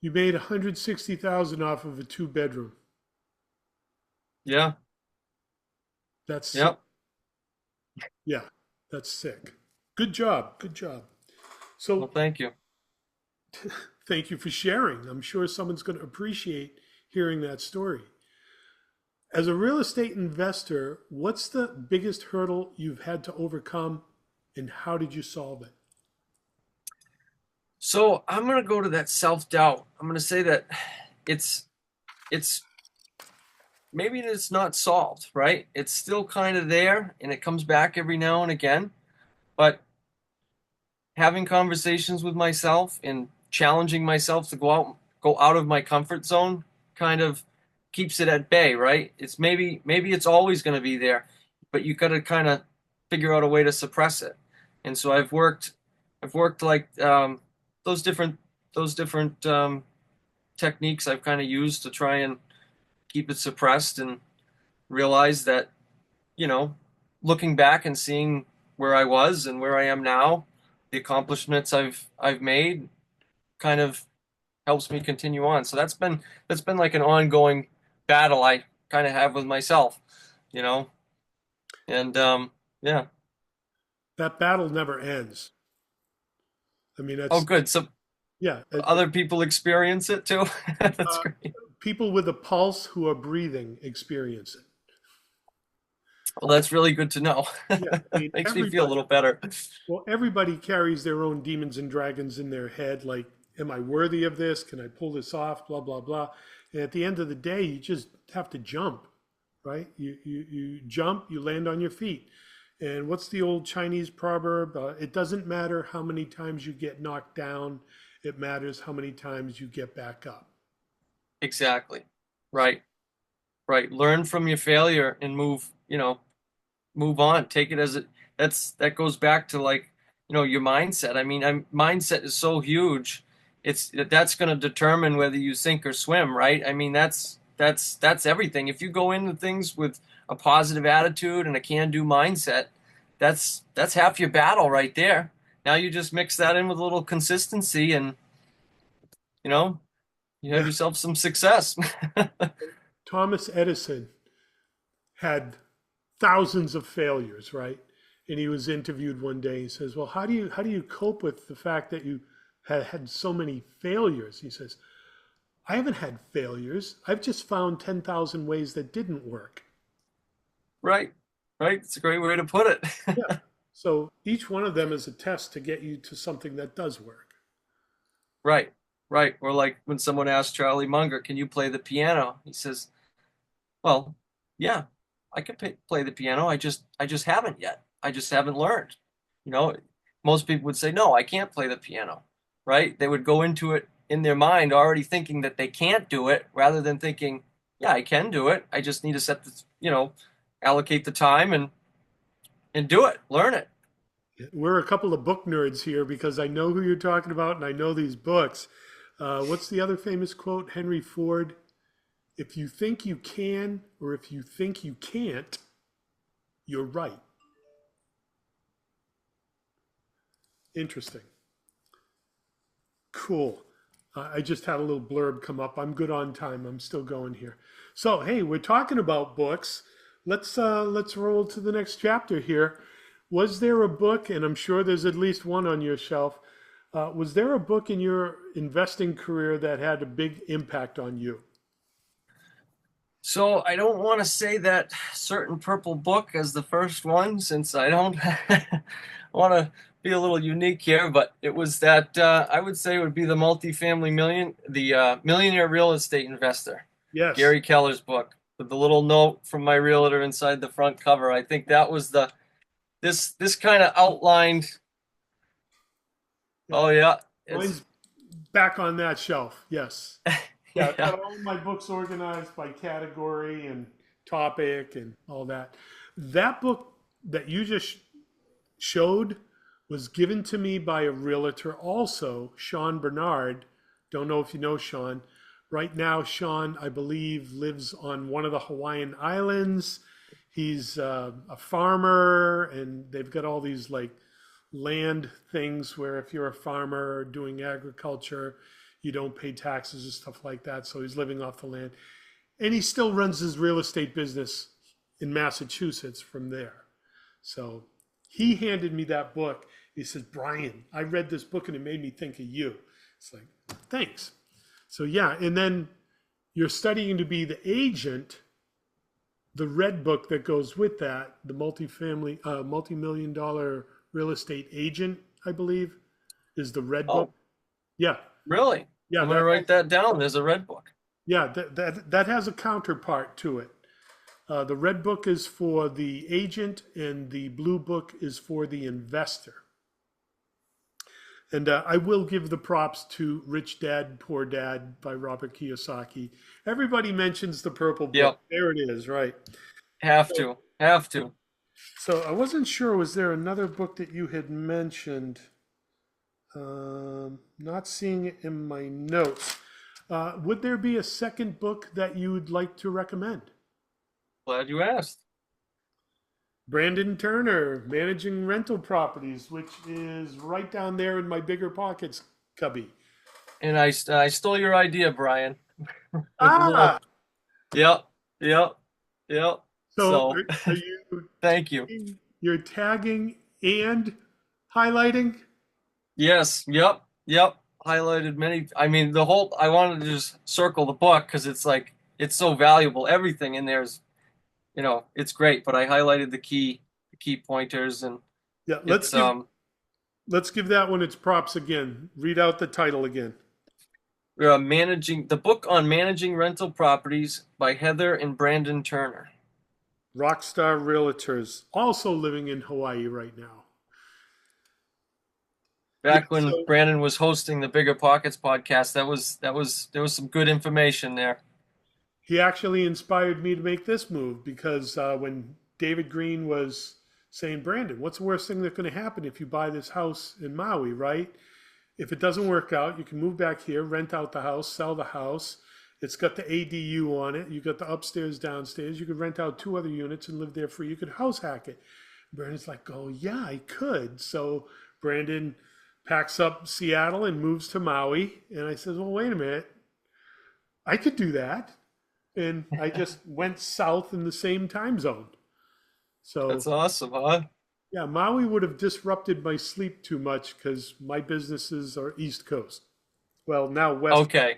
You made 160,000 off of a two-bedroom. Yeah. That's sick. Yep. Yeah, that's sick. Good job. Good job. Well, So thank you. thank you for sharing. I'm sure someone's going to appreciate hearing that story. As a real estate investor, what's the biggest hurdle you've had to overcome and how did you solve it? So I'm gonna go to that self-doubt. I'm gonna say that it's it's maybe it's not solved, right? It's still kind of there and it comes back every now and again. But having conversations with myself and challenging myself to go out of my comfort zone kind of keeps it at bay, right? It's maybe it's always going to be there, but you got to kind of figure out a way to suppress it. And so I've worked like those different those different techniques I've kind of used to try and keep it suppressed and realize that, you know, looking back and seeing where I was and where I am now, the accomplishments I've made kind of helps me continue on. So that's been like an ongoing battle I kind of have with myself, you know. And yeah. That battle never ends. I mean, Oh, that's, good. So yeah, other people experience it too. That's uh, great. people with a pulse who are breathing experience it. Well, that's really good to know. Yeah, I mean, Makes me feel a everybody, little better. well, everybody carries their own demons and dragons in their head. Like, am I worthy of this? Can I pull this off? Blah, blah, blah. And at the end of the day, you just have to jump, right? You jump, you land on your feet. And what's the old Chinese proverb? It doesn't matter how many times you get knocked down, it matters how many times you get back up. Exactly. Right. Right. Learn from your failure and move on. Take it as it that goes back to, like, your mindset. I mean, mindset is so huge. That's going to determine whether you sink or swim, right? I mean, that's everything. If you go into things with a positive attitude and a can-do mindset, that's half your battle right there. Now you just mix that in with a little consistency and, you know, you have Yeah. yourself some success. Thomas Edison had thousands of failures, right? And he was interviewed one day. He says, "Well, how do you cope with the fact that you had so many failures?" He says, "I haven't had failures. I've just found 10,000 ways that didn't work." Right. Right. It's a great way to put Yeah. it. So each one of them is a test to get you to something that does work. Right, right. Or like when someone asked Charlie Munger, "Can you play the piano?" He says, "Well, yeah, I can play the piano. I just haven't yet. I just haven't learned." You know, most people would say, no, I can't play the piano, right? They would go into it in their mind already thinking that they can't do it rather than thinking, yeah, I can do it. I just need to set the, allocate the time and do it, learn it. We're a couple of book nerds here because I know who you're talking about and I know these books. What's the other famous quote? Henry Ford. If you think you can, or if you think you can't, you're right. Interesting. Cool. I just had a little blurb come up. I'm good on time. I'm still going here. So, hey, we're talking about books. Let's roll to the next chapter here. Was there a book, and I'm sure there's at least one on your shelf, was there a book in your investing career that had a big impact on you? So I don't want to say that certain purple book as the first one since I don't want to be a little unique here, but it was that I would say it would be the Millionaire Real Estate Investor, Yes. Gary Keller's book with the little note from my realtor inside the front cover. I think that was this kind of outlined. Yeah. Oh yeah, it's Mine's back on that shelf. Yes. Yeah, I've yeah. got all my books organized by category and topic and all that. That book that you just showed was given to me by a realtor also, Sean Bernard. Don't know if you know Sean. Right now, Sean, I believe, lives on one of the Hawaiian Islands. He's a farmer, and they've got all these like land things where if you're a farmer doing agriculture, you don't pay taxes and stuff like that. So he's living off the land. And he still runs his real estate business in Massachusetts from there. So he handed me that book. He says, Brian, I read this book and it made me think of you. It's like, thanks. So yeah, and then you're studying to be the agent. The red book that goes with that, the multi-million dollar real estate agent, I believe, is the red book. Oh, Yeah, really? yeah, I'm gonna write that down. There's a red book. that has a counterpart to it. The red book is for the agent, and the blue book is for the investor. And I will give the props to Rich Dad, Poor Dad by Robert Kiyosaki. Everybody mentions the purple book. Yep, There it is, right? have So, to, have to. so I wasn't sure, was there another book that you had mentioned? Not seeing it in my notes. Would there be a second book that you would like to recommend? Glad you asked. Brandon Turner, Managing Rental Properties, which is right down there in my bigger pockets cubby. And I stole your idea, Brian, with the little. Ah, Yep, yep, yep. so So are you thank you. you're tagging and highlighting? Yes, yep, yep. Highlighted many. I mean, the whole. I wanted to just circle the book because it's like it's so valuable. Everything in there is, it's great. But I highlighted the key pointers, and Yeah, it's let's give that one its props again. Read out the title again. managing the book on managing rental properties by Heather and Brandon Turner. Rockstar Realtors, also living in Hawaii right now. Yeah, Back when so Brandon was hosting the Bigger Pockets podcast, there was some good information there. he actually inspired me to make this move because when David Green was saying, Brandon, what's the worst thing that's going to happen if you buy this house in Maui, right? If it doesn't work out, you can move back here, rent out the house, sell the house. It's got the ADU on it. You got the upstairs, downstairs. You could rent out two other units and live there free. You could house hack it. Brandon's like, oh, yeah, I could. So Brandon packs up Seattle and moves to Maui. And I said, well, wait a minute. I could do that. And I just went south in the same time zone. So That's awesome, huh? yeah, Maui would have disrupted my sleep too much because my businesses are East Coast. Well, now West. Okay.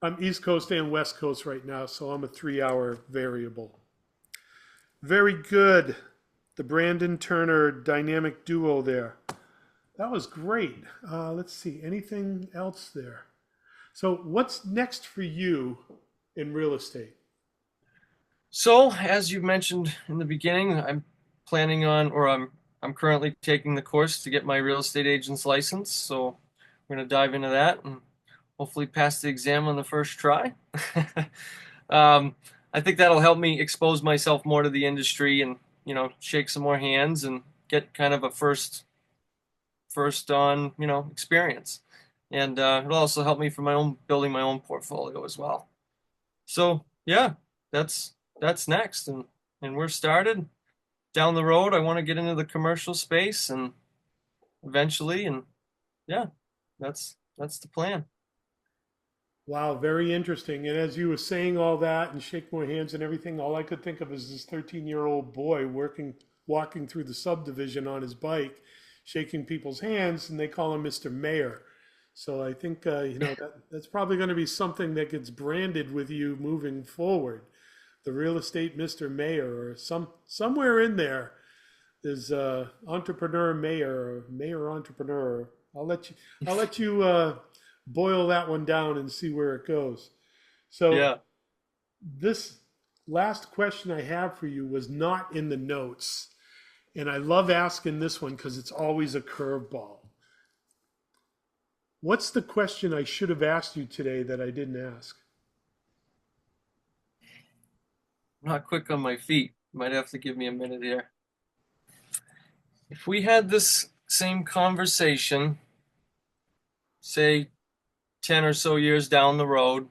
I'm East Coast and West Coast right now, so I'm a 3 hour variable. Very good. The Brandon Turner dynamic duo there. That was great. Let's see. Anything else there? So, what's next for you in real estate? So, as you mentioned in the beginning, I'm planning on, or I'm currently taking the course to get my real estate agent's license, so we're going to dive into that and hopefully pass the exam on the first try. um, I think that'll help me expose myself more to the industry and shake some more hands and get kind of a first on experience, and it'll also help me for my own building my own portfolio as well. So yeah, that's next, and we're started down the road. I want to get into the commercial space and eventually, and yeah, that's the plan. Wow, very interesting. And as you were saying all that and shake more hands and everything, all I could think of is this 13-year-old boy walking through the subdivision on his bike, shaking people's hands, and they call him Mr. Mayor. So I think that's probably going to be something that gets branded with you moving forward. The real estate Mr. Mayor, or somewhere in there is entrepreneur mayor or mayor entrepreneur. I'll let you boil that one down and see where it goes. So Yeah. this last question I have for you was not in the notes, and I love asking this one because it's always a curveball. What's the question I should have asked you today that I didn't ask? I'm not quick on my feet. You might have to give me a minute here. If we had this same conversation, say 10 or so years down the road,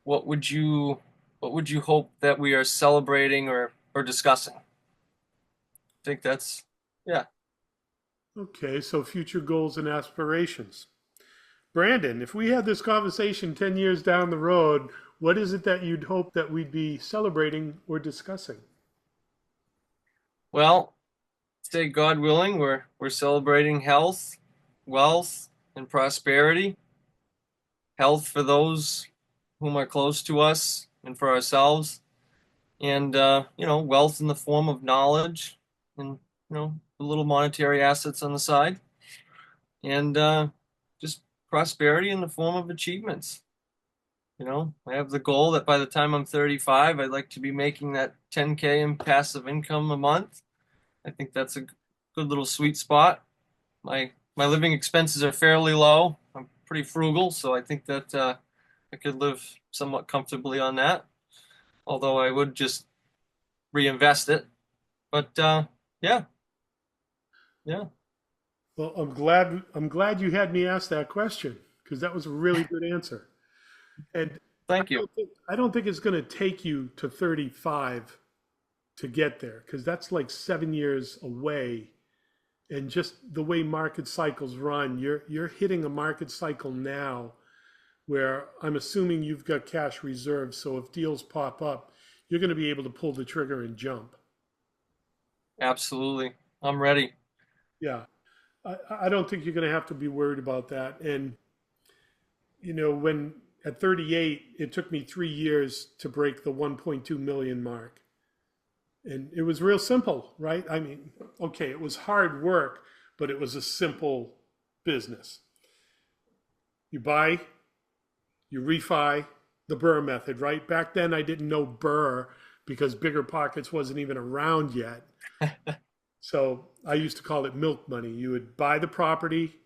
what would you hope that we are celebrating or discussing? I think that's yeah. Okay, so future goals and aspirations. Brandon, if we had this conversation 10 years down the road, what is it that you'd hope that we'd be celebrating or discussing? Well, say God willing, we're celebrating health, wealth, and prosperity. Health for those whom are close to us and for ourselves, and wealth in the form of knowledge and the little monetary assets on the side, and just prosperity in the form of achievements. I have the goal that by the time I'm 35, I'd like to be making that 10K in passive income a month. I think that's a good little sweet spot. My living expenses are fairly low. I'm pretty frugal, so I think that I could live somewhat comfortably on that. Although I would just reinvest it. But yeah, yeah. Well, I'm glad you had me ask that question because that was a really good answer. And I Thank you. don't think I don't think it's going to take you to 35 to get there because that's like 7 years away. And just the way market cycles run, you're hitting a market cycle now where I'm assuming you've got cash reserves. So if deals pop up, you're going to be able to pull the trigger and jump. Absolutely. I'm ready. Yeah, I don't think you're going to have to be worried about that. And when at 38, it took me 3 years to break the 1.2 million mark. And it was real simple, right? I mean, okay, it was hard work, but it was a simple business. You buy, you refi, the Burr method, right? Back then, I didn't know Burr because Bigger Pockets wasn't even around yet. So I used to call it milk money. You would buy the property,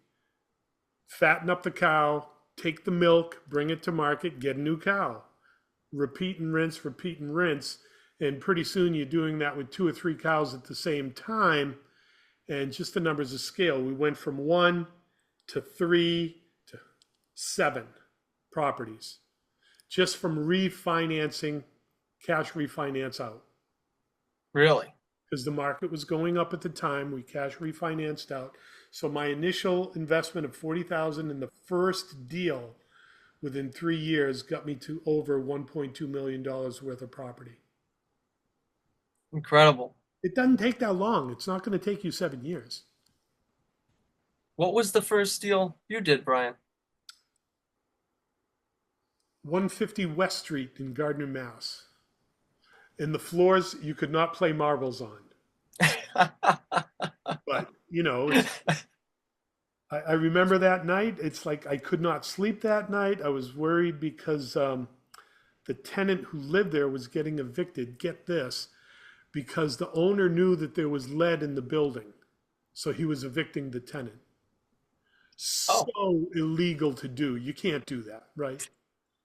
fatten up the cow, take the milk, bring it to market, get a new cow. Repeat and rinse. And pretty soon you're doing that with two or three cows at the same time. And just the numbers of scale. We went from 1 to 3 to 7 properties just from refinancing, cash refinance out. Really? Because the market was going up at the time, we cash refinanced out. So my initial investment of 40,000 in the first deal within 3 years got me to over $1.2 million worth of property. Incredible. It doesn't take that long. It's not going to take you 7 years. What was the first deal you did, Brian? 150 West Street in Gardner, Mass. And the floors you could not play marbles on. But, I remember that night. It's like I could not sleep that night. I was worried because the tenant who lived there was getting evicted. Get this, because the owner knew that there was lead in the building. So he was evicting the tenant. Oh, So illegal to do. You can't do that, right?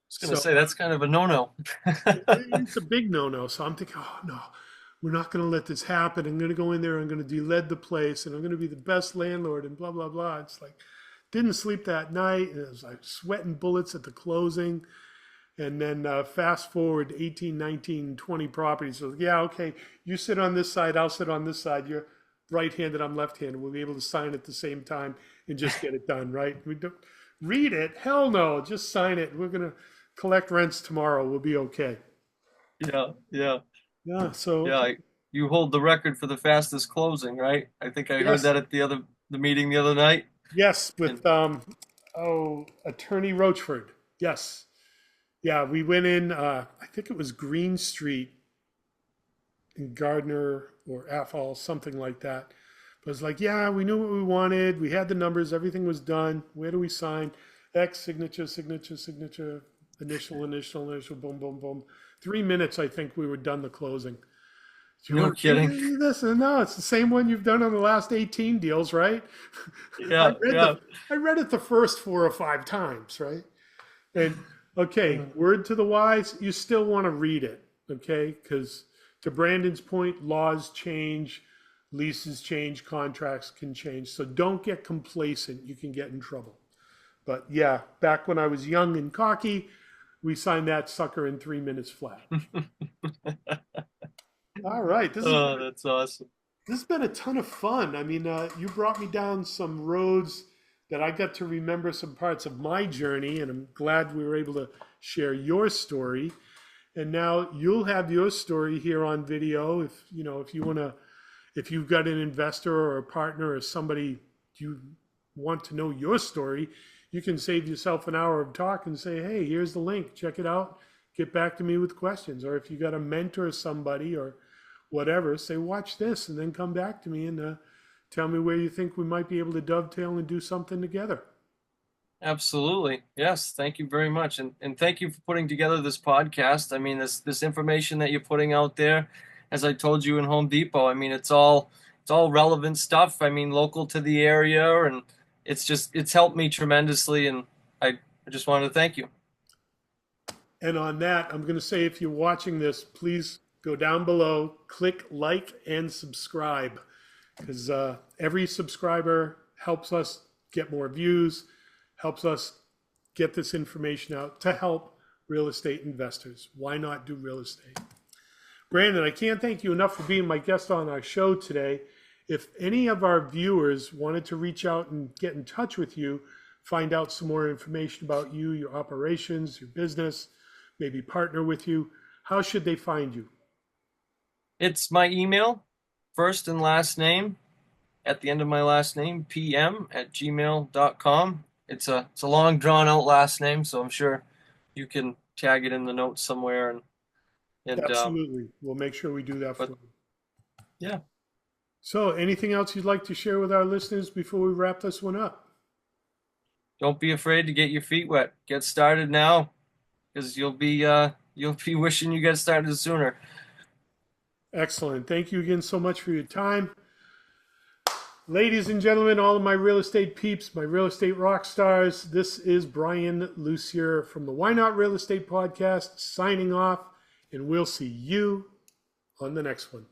was gonna So say that's kind of a no-no. it's a big no-no. So I'm thinking, oh no, we're not going to let this happen. I'm going to go in there. I'm going to de-lead the place, and I'm going to be the best landlord, and blah blah blah. It's like, didn't sleep that night, and it was like sweating bullets at the closing. And then fast forward 18, 19, 20 properties. So yeah, okay, you sit on this side, I'll sit on this side. You're right-handed, I'm left-handed. We'll be able to sign at the same time and just get it done, right? We don't read it. Hell no, just sign it. We're gonna collect rents tomorrow. We'll be okay. Yeah, yeah, Yeah. So yeah. You hold the record for the fastest closing, right? I think I heard yes, that at the meeting the other night. yes, And with Attorney Roachford. Yes. Yeah, we went in. I think it was Green Street in Gardner or Athol, something like that. But it's like, yeah, we knew what we wanted. We had the numbers. Everything was done. Where do we sign? X, signature, signature, signature, initial, initial, initial, boom, boom, boom. 3 minutes, I think we were done the closing. Do you no want to kidding. do this? No, it's the same one you've done on the last 18 deals, right? I Yeah, read yeah. the I read it the first 4 or 5 times, right? And okay, word to the wise, you still want to read it, okay? Because to Brandon's point, laws change, leases change, contracts can change. So don't get complacent. You can get in trouble. But yeah, back when I was young and cocky, we signed that sucker in 3 minutes flat. All right, Oh, that's awesome. this has been a ton of fun. I mean, you brought me down some roads that I got to remember some parts of my journey, and I'm glad we were able to share your story. And now you'll have your story here on video. If you want to, if you've got an investor or a partner or somebody you want to know your story, you can save yourself an hour of talk and say, hey, here's the link, check it out, get back to me with questions. Or if you got to mentor somebody or whatever, say, watch this, and then come back to me and tell me where you think we might be able to dovetail and do something together. Absolutely. Yes. Thank you very much. And thank you for putting together this podcast. I mean, this information that you're putting out there, as I told you in Home Depot, I mean, it's all relevant stuff. I mean, local to the area, and it's helped me tremendously, and I just wanted to thank you. And on that, I'm going to say, if you're watching this, please go down below, click like and subscribe, because every subscriber helps us get more views, helps us get this information out to help real estate investors. Why not do real estate? Brandon, I can't thank you enough for being my guest on our show today. If any of our viewers wanted to reach out and get in touch with you, find out some more information about you, your operations, your business, maybe partner with you, how should they find you? It's my email, first and last name, at the end of my last name, pm@gmail.com. It's a long drawn out last name, so I'm sure you can tag it in the notes somewhere and Absolutely. We'll make sure we do that for but you. yeah, So, anything else you'd like to share with our listeners before we wrap this one up? don't be afraid to get your feet wet. Get started now, because you'll be wishing you got started sooner. Excellent. Thank you again so much for your time. Ladies and gentlemen, all of my real estate peeps, my real estate rock stars, this is Brian Lucier from the Why Not Real Estate Podcast signing off, and we'll see you on the next one.